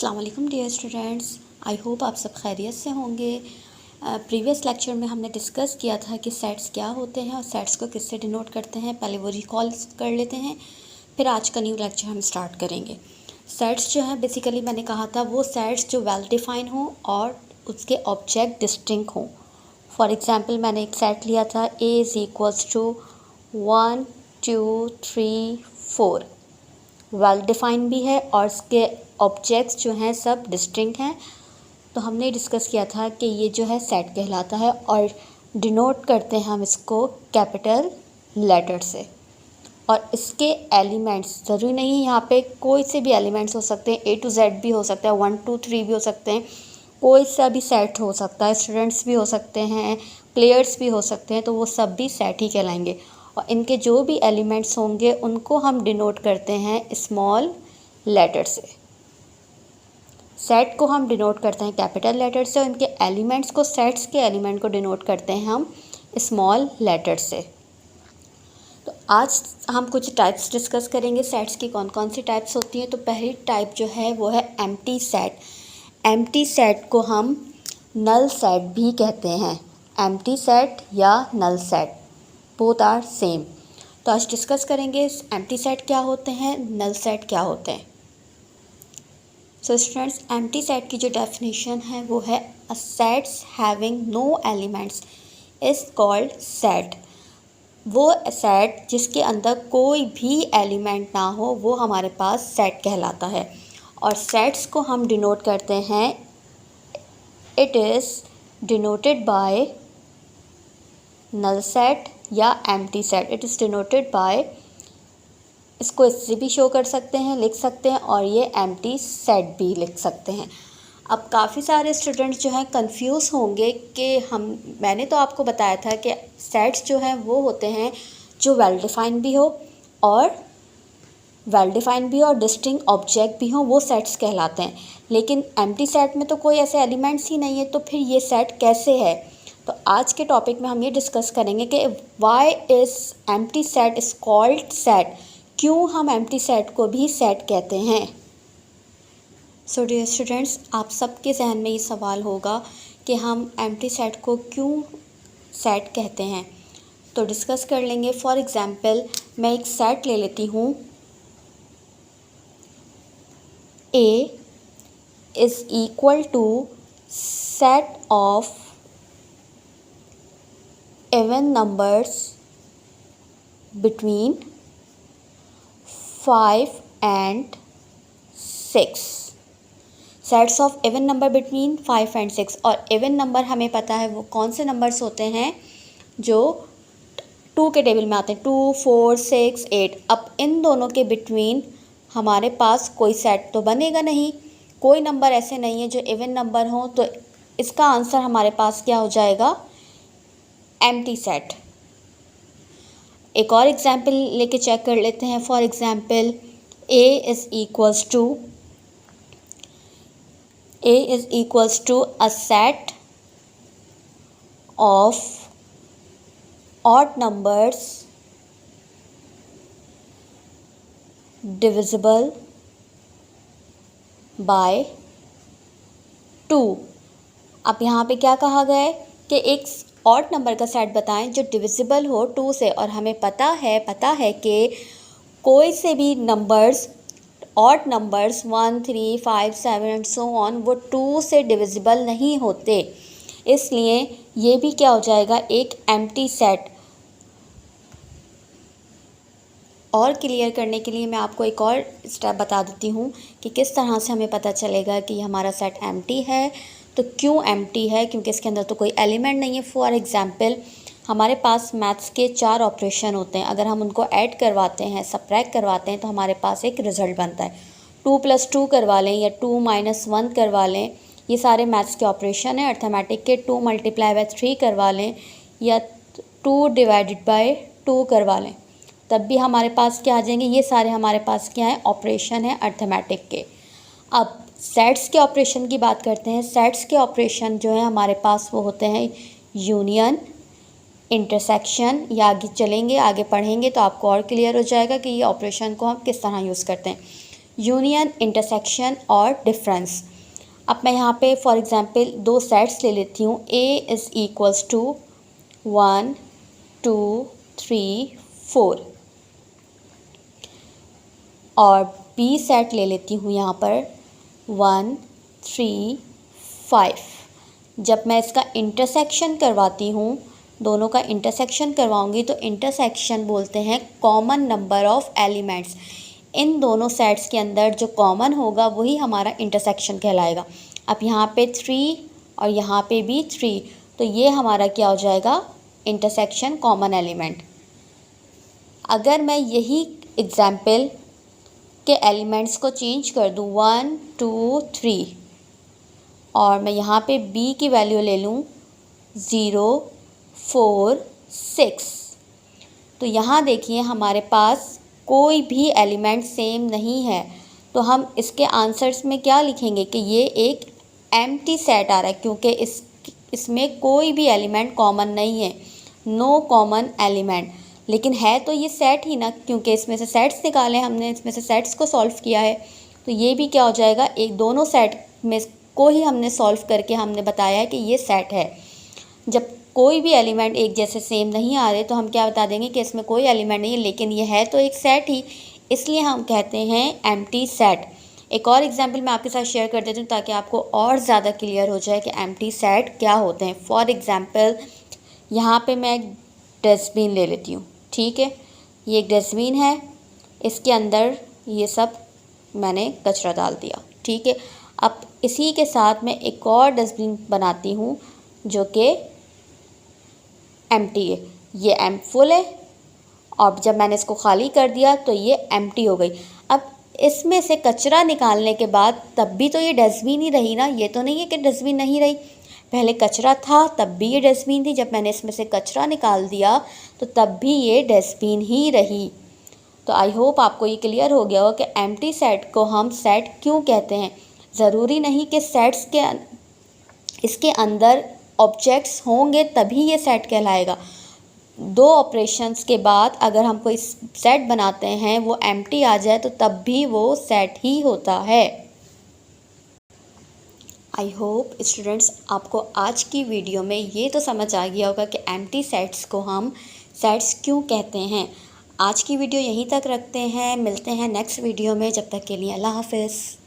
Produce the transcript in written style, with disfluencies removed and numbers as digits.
अस्सलाम वालेकुम dear students, I hope आप सब खैरियत से होंगे। प्रीवियस लेक्चर में हमने डिस्कस किया था कि सेट्स क्या होते हैं और सेट्स को किससे डिनोट करते हैं। पहले वो रिकॉल कर लेते हैं, फिर आज का न्यू लेक्चर हम स्टार्ट करेंगे। सेट्स जो हैं बेसिकली मैंने कहा था वो सेट्स जो वेल डिफाइन हों और उसके ऑब्जेक्ट डिस्टिंक्ट हों। फॉर एग्ज़ाम्पल मैंने एक सेट लिया था A is equals to 1 2 3 4, well define भी है और इसके ऑब्जेक्ट्स जो हैं सब डिस्टिंक्ट हैं। तो हमने डिस्कस किया था कि ये जो है सेट कहलाता है और डिनोट करते हैं हम इसको कैपिटल लेटर से। और इसके एलिमेंट्स ज़रूरी नहीं है, यहाँ पे कोई से भी एलिमेंट्स हो सकते हैं, A to Z भी हो सकता है, 1 2 3 भी हो सकते हैं, कोई सा भी सेट हो सकता है, स्टूडेंट्स भी हो सकते हैं, प्लेयर्स भी हो सकते हैं, तो वो सब भी सेट ही कहलाएंगे। और इनके जो भी एलिमेंट्स होंगे उनको हम डिनोट करते हैं स्मॉल लेटर से। सेट को हम डिनोट करते हैं कैपिटल लेटर से और इनके एलिमेंट्स को, सेट्स के एलिमेंट को डिनोट करते हैं हम स्मॉल लेटर से। तो आज हम कुछ टाइप्स डिस्कस करेंगे सेट्स की, कौन कौन सी टाइप्स होती हैं। तो पहली टाइप जो है वो है एम्प्टी सेट। एम्प्टी सेट को हम नल सेट भी कहते हैं। एम्प्टी सेट या null set both are same. तो आज डिस्कस करेंगे एम्प्टी सेट क्या होते हैं, नल सेट क्या होते हैं। सो स्टूडेंट्स, एम्प्टी सेट की जो डेफिनेशन है वो है a sets having no elements is called set. वो सेट जिसके अंदर कोई भी एलिमेंट ना हो वो हमारे पास सेट कहलाता है। और सेट्स को हम डिनोट करते हैं, it is denoted by null set या empty set. It is denoted by, इसको इससे भी शो कर सकते हैं, लिख सकते हैं, और ये एम्प्टी सेट भी लिख सकते हैं। अब काफ़ी सारे स्टूडेंट्स जो हैं कंफ्यूज होंगे कि मैंने तो आपको बताया था कि सेट्स जो हैं वो होते हैं जो वेल डिफाइन भी और डिस्टिंक्ट ऑब्जेक्ट भी हो, वो सेट्स कहलाते हैं। लेकिन एम्प्टी सेट में तो कोई ऐसे एलिमेंट्स ही नहीं है, तो फिर ये सेट कैसे है। तो आज के टॉपिक में हम ये डिस्कस करेंगे कि why is empty set is called set, क्यों हम एम्प्टी सेट को भी सेट कहते हैं। सो डियर स्टूडेंट्स, आप सबके जहन में ये सवाल होगा कि हम एम्प्टी सेट को क्यों सेट कहते हैं। तो डिस्कस कर लेंगे। फॉर एग्ज़ाम्पल मैं एक सेट ले लेती हूँ, A is equal to set of even numbers between 5 and 6। Sets of even number between 5 and 6। और इवन नंबर हमें पता है वो कौन से नंबर्स होते हैं जो 2 के टेबल में आते हैं, 2 4 6 8। अब इन दोनों के बिटवीन हमारे पास कोई सेट तो बनेगा नहीं, कोई नंबर ऐसे नहीं है जो इवन नंबर हो, तो इसका आंसर हमारे पास क्या हो जाएगा, एम्प्टी सेट। एक और एग्जाम्पल लेके चेक कर लेते हैं। For example A is equals to a set of odd numbers divisible by 2। अब यहाँ पे क्या कहा गया है कि एक ऑड नंबर का सेट बताएं जो डिविजिबल हो 2 से, और हमें पता है कि कोई से भी numbers, odd numbers 1 3 5 7 and so on, वो 2 से डिविजिबल नहीं होते। इसलिए ये भी क्या हो जाएगा, एक एम्प्टी सेट। और क्लियर करने के लिए मैं आपको एक और स्टेप बता देती हूँ कि किस तरह से हमें पता चलेगा कि हमारा सेट एम्प्टी है। तो क्यों एम्प्टी है, क्योंकि इसके अंदर तो कोई एलिमेंट नहीं है। फॉर एग्जांपल हमारे पास मैथ्स के 4 ऑपरेशन होते हैं, अगर हम उनको ऐड करवाते हैं, सब्ट्रैक्ट करवाते हैं, तो हमारे पास एक रिज़ल्ट बनता है। 2 + 2 करवा लें या 2 - 1 करवा लें, ये सारे मैथ्स के ऑपरेशन हैं। अर्थमेटिक के 2 × 3 करवा लें या 2 ÷ 2 करवा लें, तब भी हमारे पास क्या आ जाएंगे, ये सारे हमारे पास क्या है, ऑपरेशन है अर्थमेटिक के। अब सेट्स के ऑपरेशन की बात करते हैं। सेट्स के ऑपरेशन जो है हमारे पास वो होते हैं यूनियन, इंटरसेक्शन, या आगे चलेंगे, आगे पढ़ेंगे तो आपको और क्लियर हो जाएगा कि ये ऑपरेशन को हम किस तरह यूज़ करते हैं। यूनियन, इंटरसेक्शन और डिफरेंस। अब मैं यहाँ पे फॉर एग्जांपल दो सेट्स ले लेती हूँ। A इज़ इक्वल्स टू 1 2 3 4 और B सेट ले लेती हूँ यहाँ पर 1 3 5। जब मैं इसका इंटरसेक्शन करवाती हूँ, दोनों का इंटरसेक्शन करवाऊँगी तो इंटरसेक्शन बोलते हैं कॉमन नंबर ऑफ एलिमेंट्स। इन दोनों सेट्स के अंदर जो कॉमन होगा वही हमारा इंटरसेक्शन कहलाएगा। अब यहाँ पे 3 और यहाँ पे भी 3, तो ये हमारा क्या हो जाएगा, इंटरसेक्शन कॉमन एलिमेंट। अगर मैं यही एग्जाम्पल के एलिमेंट्स को चेंज कर दूँ 1 2 3 और मैं यहाँ पे B की वैल्यू ले लूँ 0 4 6, तो यहाँ देखिए हमारे पास कोई भी एलिमेंट सेम नहीं है। तो हम इसके आंसर्स में क्या लिखेंगे कि ये एक एम्प्टी सेट आ रहा है, क्योंकि इसमें कोई भी एलिमेंट कॉमन नहीं है, नो कॉमन एलिमेंट। लेकिन है तो ये सेट ही ना, क्योंकि इसमें से सेट्स निकाले हमने, इसमें से सेट्स को सॉल्व किया है। तो ये भी क्या हो जाएगा, एक दोनों सेट में को ही हमने सॉल्व करके हमने बताया है कि ये सेट है। जब कोई भी एलिमेंट एक जैसे सेम नहीं आ रहे तो हम क्या बता देंगे कि इसमें कोई एलिमेंट नहीं है, लेकिन ये है तो एक सेट ही, इसलिए हम कहते हैं एम्प्टी सेट। एक और एग्जांपल मैं आपके साथ शेयर कर देती हूँ ताकि आपको और ज़्यादा क्लियर हो जाए कि एम्प्टी सेट क्या होते हैं। फॉर एग्जांपल यहाँ पे मैं एक डस्टबिन ले लेती हूँ, ठीक है। ये एक डस्टबिन है, इसके अंदर ये सब मैंने कचरा डाल दिया, ठीक है। अब इसी के साथ मैं एक और डस्टबिन बनाती हूँ जो कि एम्प्टी है। ये फुल है और जब मैंने इसको खाली कर दिया तो ये एम्प्टी हो गई। अब इसमें से कचरा निकालने के बाद तब भी तो ये डस्टबिन ही रही ना, ये तो नहीं है कि डस्टबिन नहीं रही। पहले कचरा था तब भी ये डस्टबिन थी, जब मैंने इसमें से कचरा निकाल दिया तो तब भी ये डस्टबिन ही रही। तो आई होप आपको ये क्लियर हो गया हो कि एम्प्टी सेट को हम सेट क्यों कहते हैं। ज़रूरी नहीं कि सेट्स के इसके अंदर ऑब्जेक्ट्स होंगे तभी ये सेट कहलाएगा। दो ऑपरेशंस के बाद अगर हम कोई सेट बनाते हैं वो एम्प्टी आ जाए तो तब भी वो सेट ही होता है। आई होप स्टूडेंट्स आपको आज की वीडियो में ये तो समझ आ गया होगा कि एम्प्टी सेट्स को हम सेट्स क्यों कहते हैं। आज की वीडियो यहीं तक रखते हैं, मिलते हैं नेक्स्ट वीडियो में। जब तक के लिए अल्लाह हाफ़िज़।